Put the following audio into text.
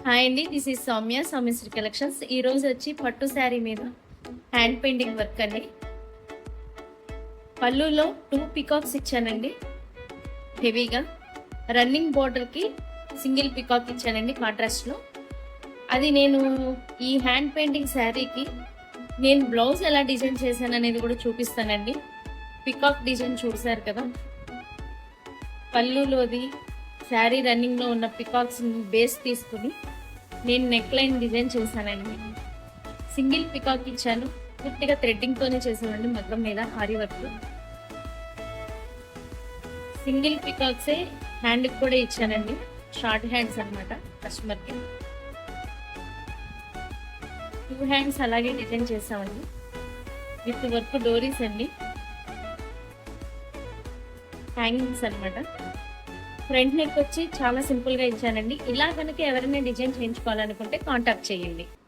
Hi అండి. This is Soumya, Soumyasri collections. ఈరోజు వచ్చి పట్టు శారీ మీద హ్యాండ్ పెయింటింగ్ వర్క్ అండి. పళ్ళులో 2 పికాక్స్ ఇచ్చానండి హెవీగా. రన్నింగ్ బోర్డర్కి సింగిల్ పికాక్ ఇచ్చానండి కాంట్రాస్ట్లో. అది నేను ఈ హ్యాండ్ పెయింటింగ్ శారీకి నేను బ్లౌజ్ ఎలా డిజైన్ చేశాను అనేది కూడా చూపిస్తానండి. పికాక్ డిజైన్ చూసారు కదా, పళ్ళులోది శారీ రన్నింగ్లో ఉన్న పికాక్స్ బేస్ తీసుకుని నేను నెక్ లైన్ డిజైన్ చేశానండి. సింగిల్ పికాక్ ఇచ్చాను, పూర్తిగా థ్రెడ్డింగ్తోనే చేశానండి. మగ్గం మీద ఆరి వర్క్. సింగిల్ పికాక్సే హ్యాండ్కి కూడా ఇచ్చానండి, షార్ట్ హ్యాండ్స్ అనమాట కస్టమర్కి. 2 హ్యాండ్స్ అలాగే డిజైన్ చేసామండి విత్ వర్క్ డోరీస్ అండి, హ్యాంగింగ్స్ అనమాట. ఫ్రంట్ నెక్ వచ్చి చాలా సింపుల్గా ఇచ్చానండి. ఇలా కనుక ఎవరైనా డిజైన్ చేయించుకోవాలనుకుంటే కాంటాక్ట్ చేయండి.